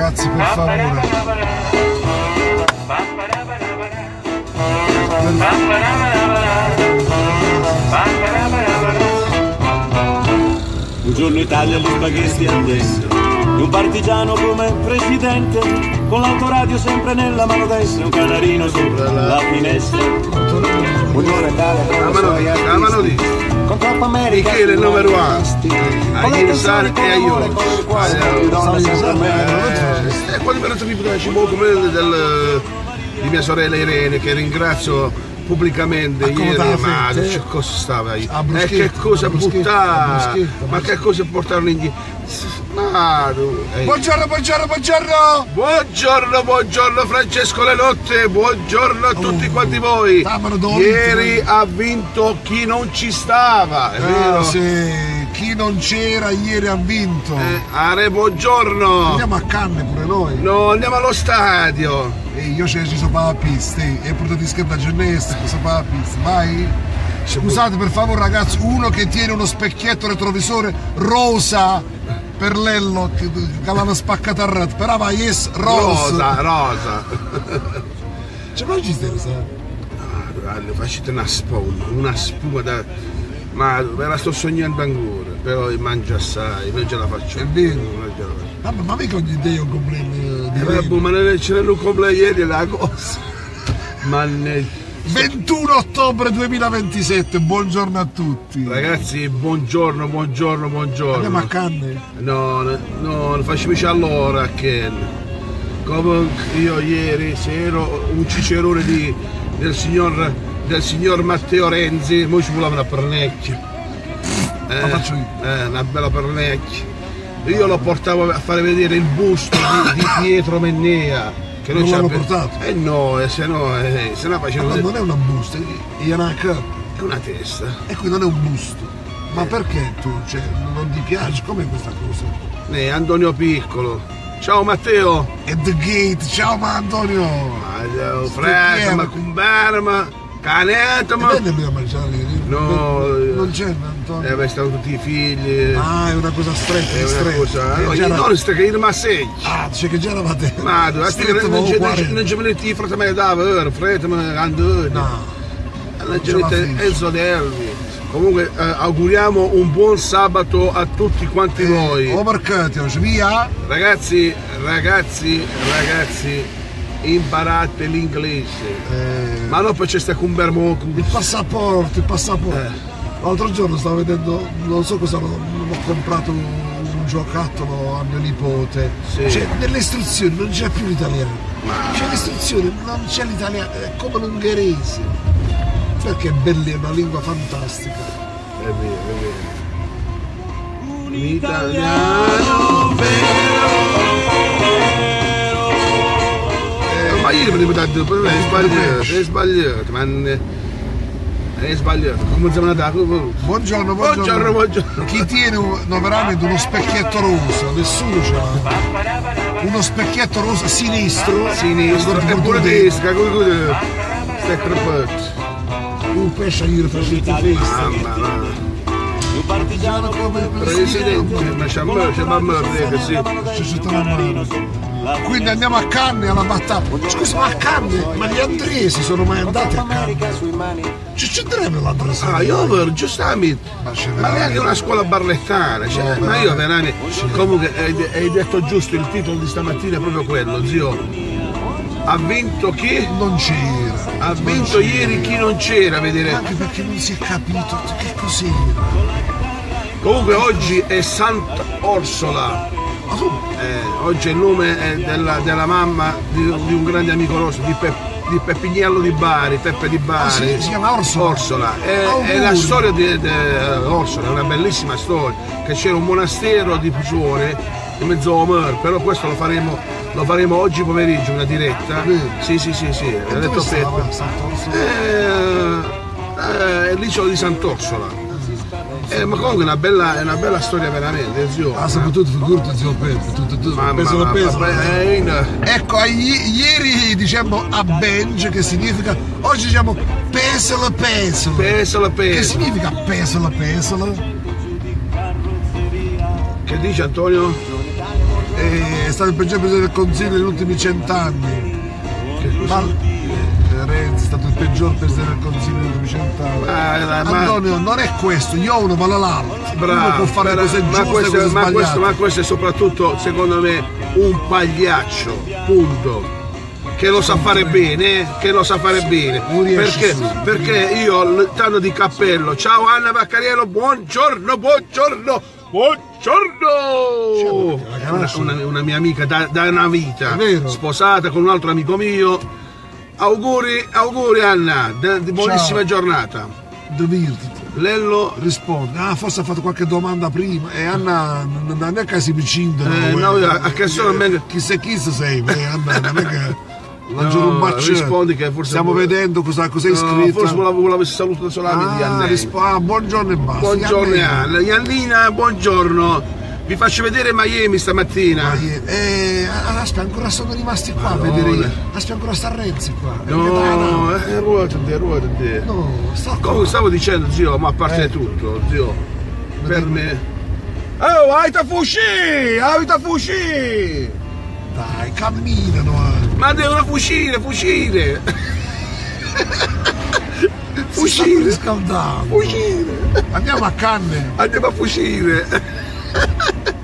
ragazzi, per favore. Buongiorno Italia, gli spaghetti al dente. Un partigiano come presidente, con l'autoradio sempre nella mano destra, un canarino sopra la finestra. Buongiorno Italia, la mano di con troppa America, Michele numero 1, a Irisar e a Io. Quando mi hanno triputato ci muovo come di mia sorella Irene, che ringrazio pubblicamente ieri, ma che cosa stava ahí? Che cosa buttare? Ma che cosa portarono in Buongiorno, buongiorno, buongiorno! Buongiorno, buongiorno Francesco Lelotte, buongiorno a tutti quanti voi. Ieri ha vinto chi non ci stava, è vero? Sì, chi non c'era ieri ha vinto. Are, buongiorno. Andiamo a Cannes pure noi. No, andiamo allo stadio. Io ci sono per la pista, e portati scherzo a ginnastica, per la pista, vai. Scusate per favore ragazzi, uno che tiene uno specchietto retrovisore rosa per Lello che l'hanno spaccato a red, però vai, yes, rosa. C'è mai ci stai, sai? No, facete una spuma da... Ma me la sto sognando ancora, però mangio assai, non ce la faccio. È vero? Vabbè, ma mica ogni giorno un compleanno di ma ce n'è un compleanno ieri la cosa. Mannaggia. 21 ottobre 2027, buongiorno a tutti. Ragazzi, buongiorno. Andiamo a Cannes? No, facciamoci all'ora a Ken. Come io ieri, se ero un cicerone del signor Matteo Renzi, mo ci voleva una pernecchia. La faccio io. Una bella pernecchia. Io lo portavo a fare vedere il busto di Pietro Mennea. Che non l'hanno portato? No, se no facevano. Ma non è una busta, è una testa. E qui non è un busto. Ma perché tu, cioè, non ti piace? Com'è questa cosa? Antonio Piccolo. Ciao Matteo. At the gate, ciao Antonio. Fretta, ma cumberma, canetta, ma. Bene lui a mangiare. No. Non c'è Antonio. Stanno tutti i figli. Ah, è una cosa stretta. È una cosa. No, io non sto che ma sei. Ah, c'è che già eravate. Ma non ci venite i fratelli me da fratelli me andò. No. La gente è zodelli. Comunque auguriamo un buon sabato a tutti quanti voi. Via. Ragazzi, imparate l'inglese. Ma no, poi c'è sta cumbermo. Il passaporto. L'altro giorno stavo vedendo, non so cosa, ho comprato un giocattolo a mio nipote. Sì. Cioè, nelle istruzioni non c'è più l'italiano. C'è l'istruzione, non c'è l'italiano, è come l'ungherese. Perché è bella, è una lingua fantastica. È vero. Un italiano vero. Ma io mi ripeto, è sbagliato, è sbagliato. Come siamo andati? Buongiorno. Chi tiene veramente uno specchietto rosa? Nessuno ce l'ha. Uno specchietto rosa sinistro. E pure destra, come stai crepando. Un pesce io faccio festa. Mamma. Un partigiano come presidente. Ma c'è Quindi andiamo a Cannes alla battaglia. Scusa, ma a Cannes? Ma gli andresi sono mai andati a Cannes? Ci andremo l'andrese? Io giustamente. Ma è anche una scuola barlettana. Cioè, ma io veramente. Comunque hai detto giusto, il titolo di stamattina è proprio quello, zio. Ha vinto chi? Non c'era. Ha vinto ieri chi non c'era, vedere. Anche perché non si è capito che cos'era. Comunque oggi è Sant'Orsola. Oggi è il nome della mamma di un grande amico nostro, di Peppignello di Bari, Peppe di Bari. Si chiama Orsola. È la storia di Orsola, è una bellissima storia. Che c'era un monastero di Pucione in mezzo a Omer, però questo lo faremo oggi pomeriggio, una diretta. Sì. Ha detto Peppe. È l'isola di Sant'Orsola. Ma comunque è una bella storia veramente, zio. Ha saputo figurati, zio Peppe, peso. Ecco, ieri diciamo a bench, che significa, oggi diciamo pesala. Che significa pesala? Che dice Antonio? è stato il peggior presidente del Consiglio negli ultimi 100 anni. Renzi è stato il peggior presidente del Consiglio negli ultimi 100 anni. Antonio, non è questo, io uno vale l'altro. Uno può fare cose giuste e cose sbagliate. Ma questo è soprattutto, secondo me, un pagliaccio, punto. Che lo sa fare bene, perché io tanto di cappello. Ciao Anna Vaccariello, buongiorno. Una mia amica da una vita, sposata con un altro amico mio. Auguri Anna, di buonissima giornata. Lello risponde, forse ha fatto qualche domanda prima e Anna non è che si vicino. Chi sei, Anna, non è che lanciano un bacio. Rispondi che forse stiamo vedendo cosa è scritto. Forse voleva salutare solamente di Anna. Buongiorno e basta. Buongiorno Anna. Iannina, buongiorno. Vi faccio vedere Miami stamattina. Aspetta, ancora sono rimasti qua a vedere. Aspetta, ancora sta Renzi qua. No, ruotate. No, sta qua. Come stavo dicendo, zio, ma a parte tutto, zio, per me. Oh, avete fucì! Dai, camminano. Ma devono fucire. Fucire. Andiamo a canne. Andiamo a fucire.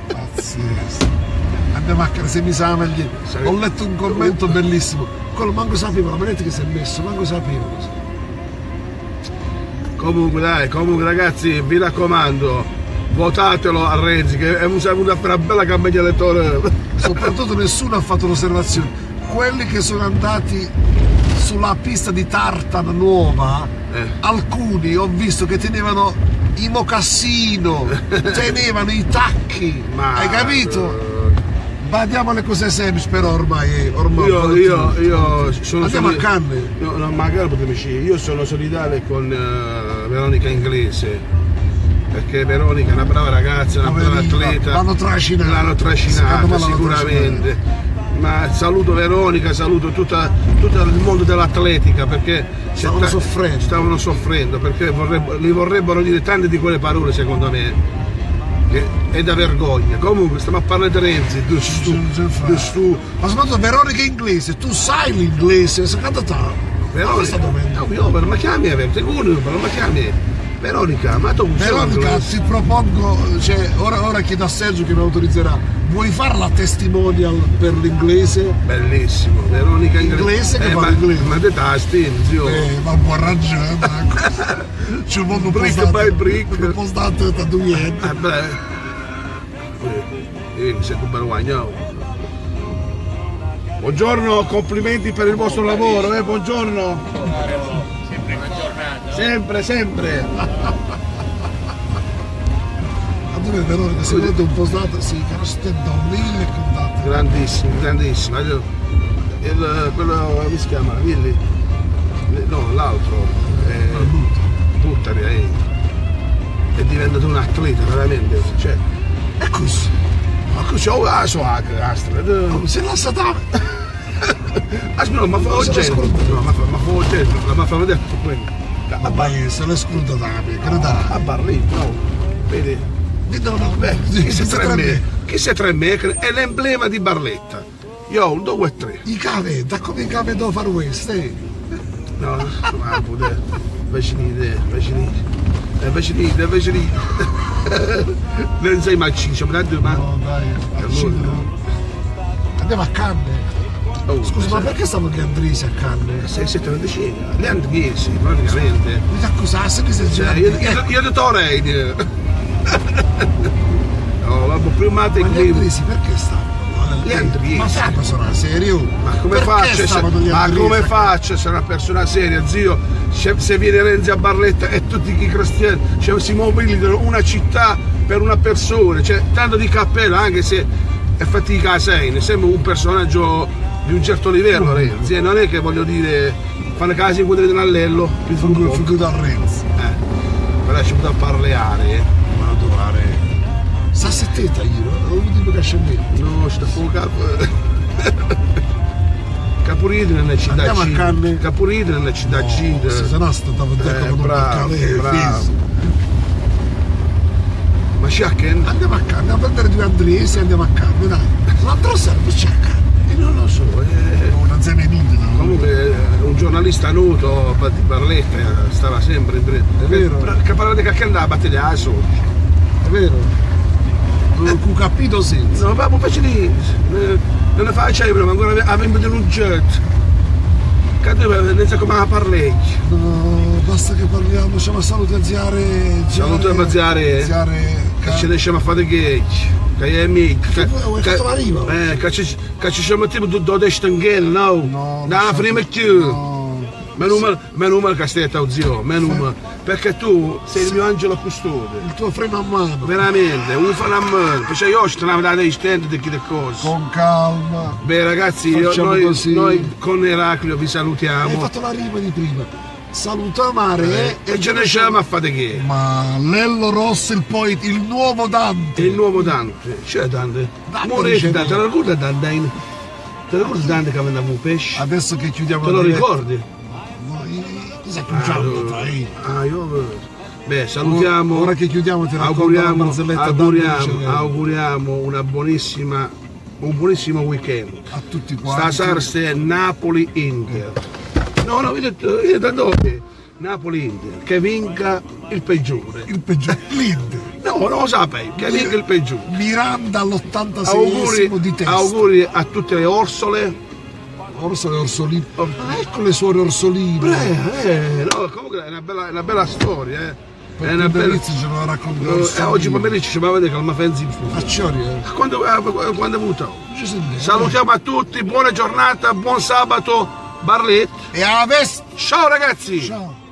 Pazzesco. Andiamo a canne, se mi sa meglio. Ho letto un commento bellissimo. Quello manco sapevo, la manetta che si è messo, manco sapevo. Comunque ragazzi, vi raccomando, votatelo a Renzi, che è una bella campagna elettorale. Soprattutto nessuno ha fatto l'osservazione. Quelli che sono andati sulla pista di tartana nuova, alcuni ho visto che tenevano i mocassino, tenevano i tacchi, hai capito? Badiamo alle cose semplici, però ormai io sono andiamo a canne. Magari potremmo uscire. Io sono solidale con Veronica Inglese, perché Veronica è una brava ragazza, una brava atleta. L'hanno trascinata sicuramente. Ma saluto Veronica, saluto tutto il mondo dell'atletica, perché stavano soffrendo, perché li vorrebbero dire tante di quelle parole, secondo me, che è da vergogna. Comunque stiamo a parlare di Renzi, ma soprattutto Veronica Inglese, tu sai l'inglese, secondo te? Ma chiami Veronica, ma tu Veronica, ti propongo, cioè, ora chiedo a Sergio che mi autorizzerà. Vuoi fare la testimonial per l'inglese? Bellissimo, Veronica inglese che fa l'inglese. Ma te tasti, zio. Ma buon ragione. Ci vuole brick. Postato da due. Mi sento un bel guagno. Buongiorno, complimenti per il vostro lavoro, buongiorno. Sempre una giornata. Sempre. Veronica, si vede un postato, sì, che non stendo 1000 contatti. Grandissimo. Quello come si chiama? Willy? No, l'altro. Buttari, è diventato un atleta, veramente. Cioè, è così. Ma così ho la sua astra. Come se la satana. Aspetta, ma fa oggetto. Ma fa vedere quello. Ma se l'è scrutata, credo. A Barlì, no. Vedi? Chi sei 3 metri è l'emblema di Barletta. Io ho un 2 e 3. I cave, da come i cave devo fare questo? No, ma pure vicini. Non sei mai ciccio, ma tanto ma. No, dai, andiamo a canne. Scusa, ma perché stanno gli andresi a canne? 6,75. Gli andresi, praticamente. Mi accusasse che sei girato. Io ti torrei. No, vabbè, prima te ma gli andresi perché stanno? Gli andresi. Ma sei una persona seria? Ma come faccio se una persona seria, zio? Se viene Renzi a Barletta e tutti i cristiani si mobilitano una città per una persona, cioè tanto di cappello, anche se è fatica a sei, ne sembra un personaggio di un certo livello Renzi, e non è che voglio dire fanno casi in quadri dell'allello figo da Renzi, però ci può parlare, ma non trovare sta settetta io non lo dico che scendete, no, sta fuoco Capuridi nella città andiamo a canne, Capuridi nella città Cida, se no sta vedendo bravo. Ma sciacchen? Andiamo a prendere scrive Andresi e andiamo a Cannes, dai. L'altro serve c'è a Cannes. Non lo so, Una zena inutile. comunque un giornalista noto di Barletta stava sempre in È vero. che parlava che andava a battere a sorge. È vero. Non ho capito senza. No, ma invece di non ne facciamo, ma ancora avevamo denunciato. Che tu non sai come la parli. No, basta che parliamo, facciamo salutiare. Salutiamo a Ziare. Che ci lasciamo a fare che è amico. Hai fatto la riva? Che ci siamo tipo 12 stanghelli, no? No. Da prima più. No. Meno male che stai a zio, meno male. Perché tu sei il mio angelo custode. Il tuo freno a mano. Veramente, un freno a mano. Perché io stavo da dei stenti di che cose. Con calma. Beh ragazzi, noi con Eraclio vi salutiamo. Hai fatto la riva di prima. Saluta mare e ce ne siamo a fare che? Ma Lello Rosso il nuovo Dante. Il nuovo Dante. C'è Dante? Dante Morete Dante, te lo ricordi Dante? Te lo ricordi Dante che aveva un pesce? Adesso che chiudiamo Te lo ricordi? Cosa chiudiamo? Beh, salutiamo. Ora che chiudiamo ti racconto la barzelletta. Auguriamo un buonissimo weekend. A tutti quanti. Stasera è Napoli-Inter. No, io da dove? Napoli-Inter. Che vinca il peggiore. Il peggiore. L'Inter. No, non lo sapevi. Che vinca il peggiore. Miranda all'86esimo di testa. Auguri a tutte le Orsole. Orsolini. Ecco le suore Orsoline. No, comunque è una bella storia, È una bella ce lo raccontiamo. oggi pomeriggio ci va a vedere che il Mafenzi in fuori. A Ciori, Quando è avuto? Salutiamo a tutti, buona giornata, buon sabato, Barletta. E a Vest. Ciao ragazzi! Ciao.